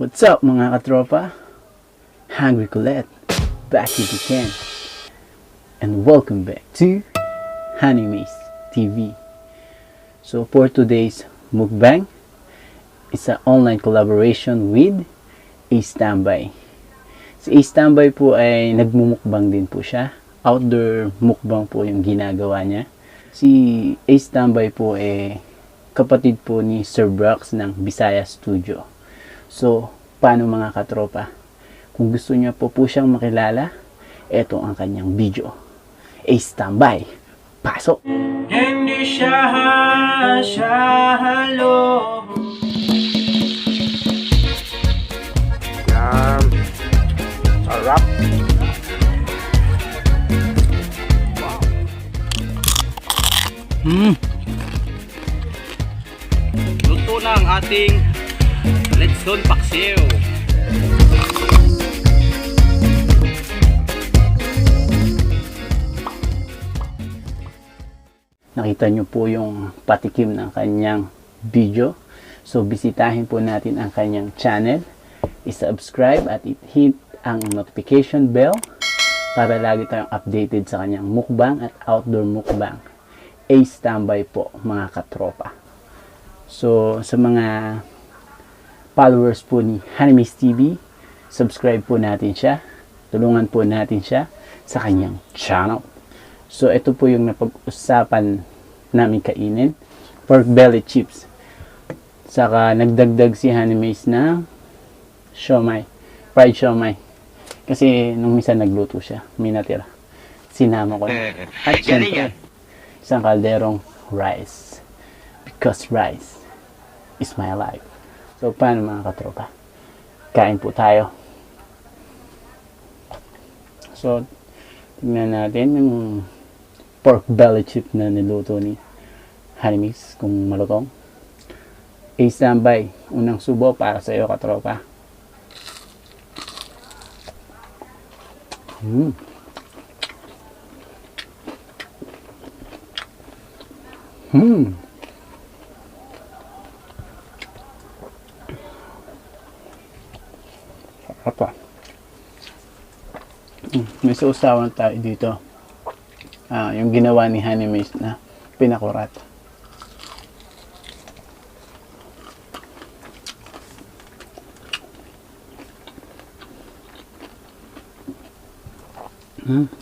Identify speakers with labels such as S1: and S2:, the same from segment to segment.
S1: What's up mga katropa? Hungry Colette, back again. And welcome back to Honeymaze TV. So for today's mukbang, it's an online collaboration with Tambay. Si Tambay po ay nagmumukbang din po siya. Outdoor mukbang po yung ginagawa niya. Si Tambay po ay kapatid po ni Sir Brox ng Bisaya Studio. So, paano mga katropa? Kung gusto niya po siyang makilala, eto ang kanyang video. Tambay, pasok!
S2: Hindi siya halo.
S3: Yan. Sarap.
S2: Luto na ang ating Letson Paksiw.
S1: Nakita nyo po yung patikim ng kanyang video. So, bisitahin po natin ang kanyang channel. I-subscribe at i-hit ang notification bell para lagi tayong updated sa kanyang mukbang at outdoor mukbang. Tambay po mga katropa. So, sa mga followers po ni Honeymaze TV, subscribe po natin siya. Tulungan po natin siya sa kanyang channel. So, ito po yung napag-usapan namin kainin. Pork belly chips. Saka, nagdagdag si Honeymaze na siomai. Fried siomai. Kasi, nung minsan nagluto siya, may natira. Sinama ko na. At syempre, isang kalderong rice. Because rice is my life. So, paano mga katropa? Kain po tayo. So, tingnan natin yung pork belly chip na niluto ni Honeymaze kung malutong. Tambay, unang subo para sa iyo katropa. Sarap pa. May sausawan tayo dito. Yung ginawa ni Honeymaze na pinakurat.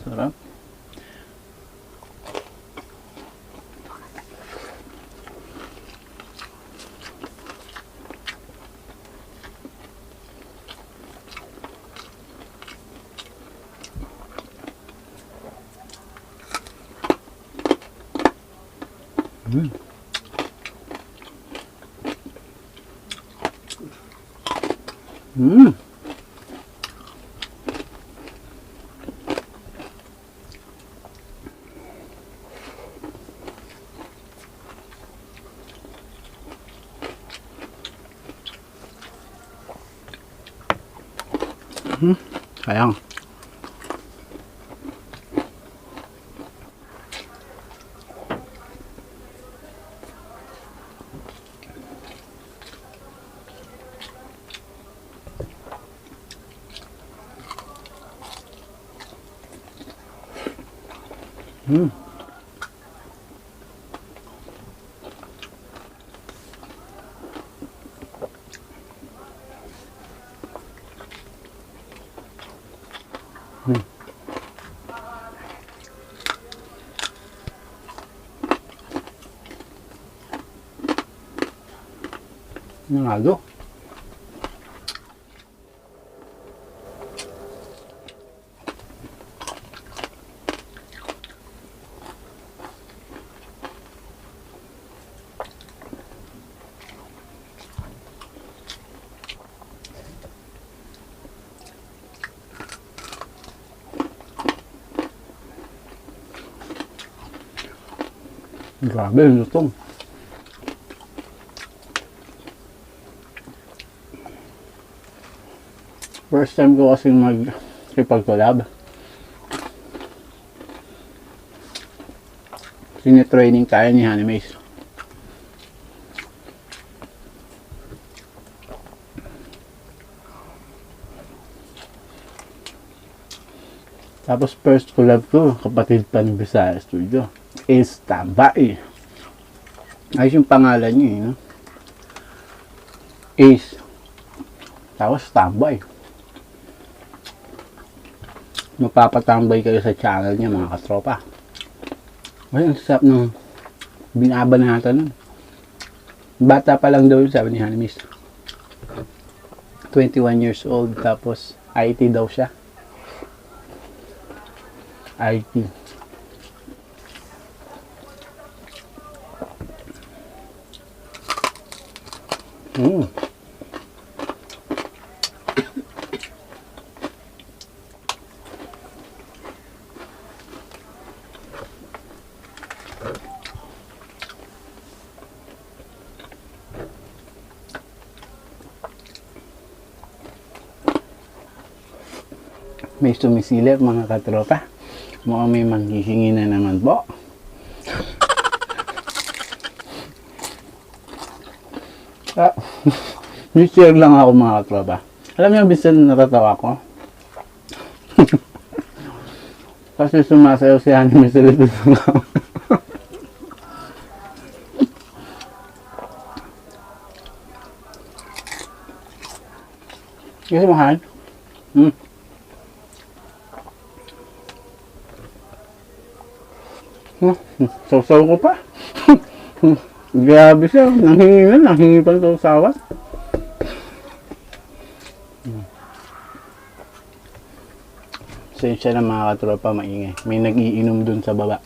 S1: Sarap. Sayang. Nanalo. Grabe, lutong. First time ko kasi mag-collab. Sine-training tayo ni Honeymaze. Tapos first collab ko, kapatid pa ng Bisaya Studio, is Tambay. Ayos yung pangalan niya, no? Is. Tapos Tambay. Mapapatambay kayo sa channel niya, mga katropa. Ay, ang sarap ng binabanatan nun. Bata pa lang daw yun, sabi ni Hanimis. 21 years old, tapos IT daw siya. IT. May sumisilip, mga katropa. Mukhang may manghihingi na naman po. Share lang ako, mga katropa. Alam niyo, bisan natatawa ko. Kasi sumasayaw si Anime sa likod ng kamay. Kasi mahal. Sausaw ko pa. Grabe siya. Nanghingi pa ng sausawan. Sensya na, mga katropa, maingay. May nag-iinom dun sa baba.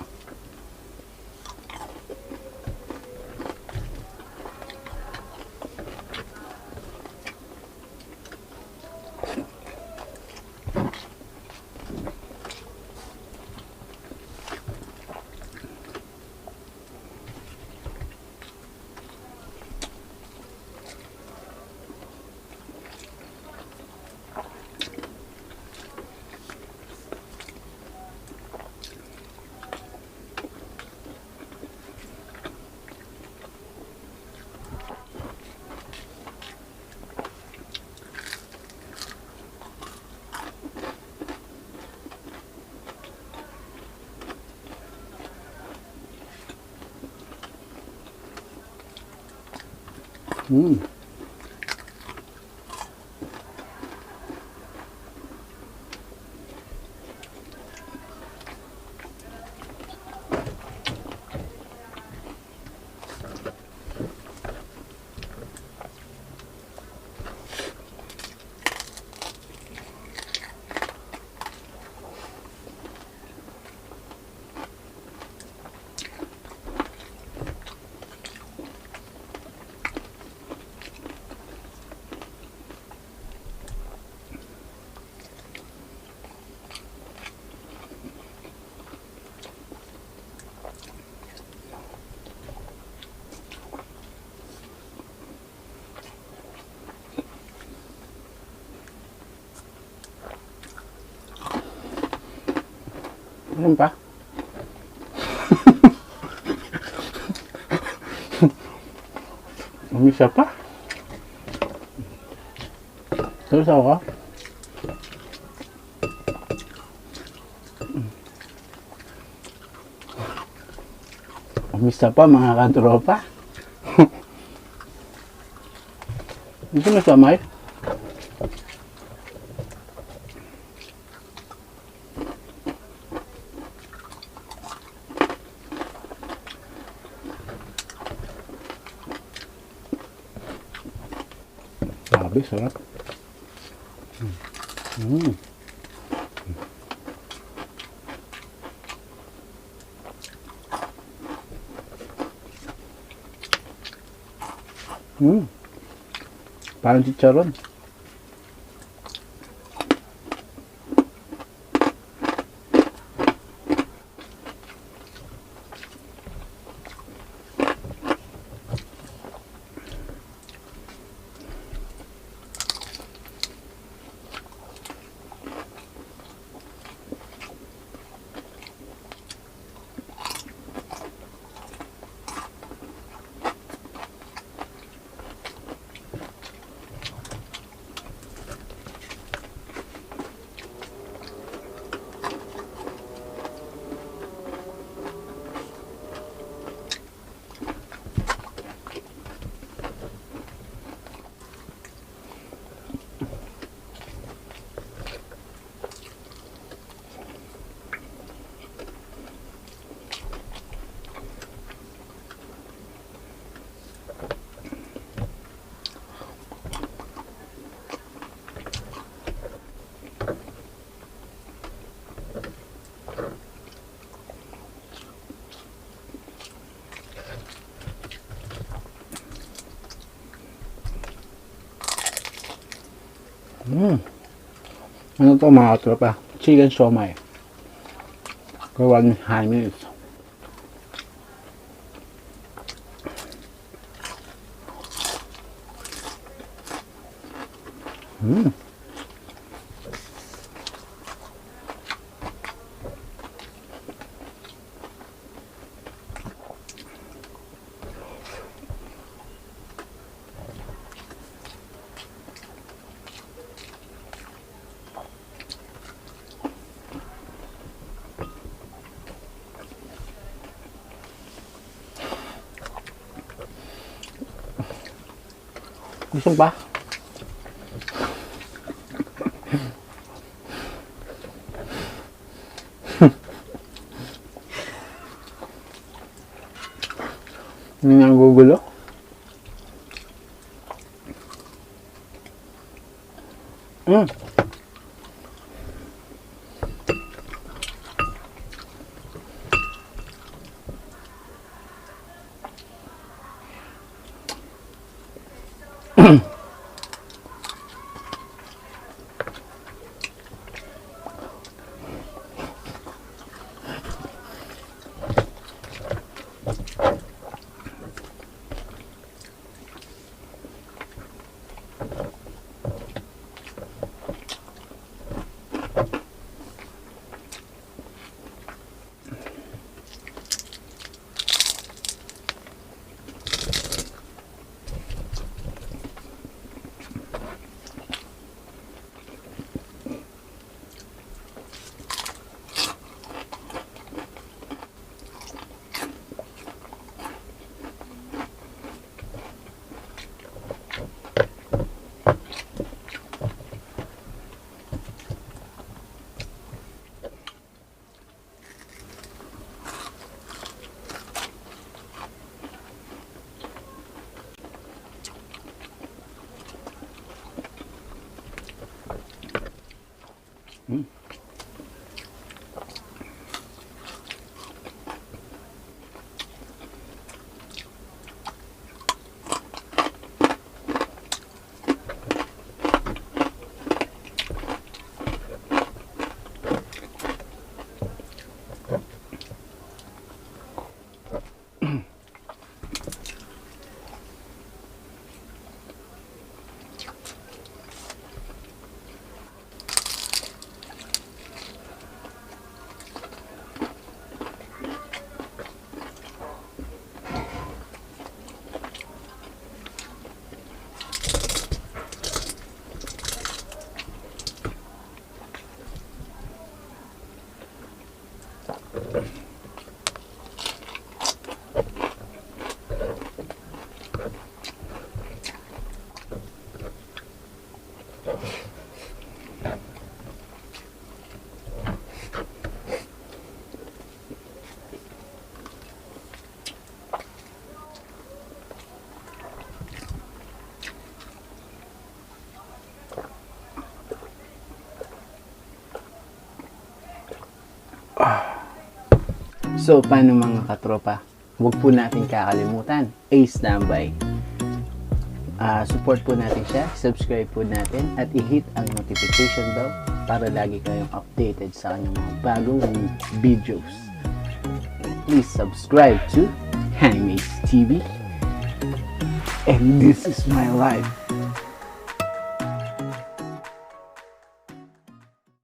S1: Ano pa? Umisa pa? Terus ako? Umisa pa, mga katropa. Dito na samay. Grabe, sarap. Parang chicharon. Ano to mga katropa? Chicken siomai. Gawa ni Hanis. Gusto ba? Hindi na gugulo. So, paano mga katropa? Huwag po natin kakalimutan, Tambay. Support po natin siya, subscribe po natin, at i-hit ang notification bell para lagi kayong updated sa kanyang mga bagong videos. Please subscribe to Animates TV. And this is my life.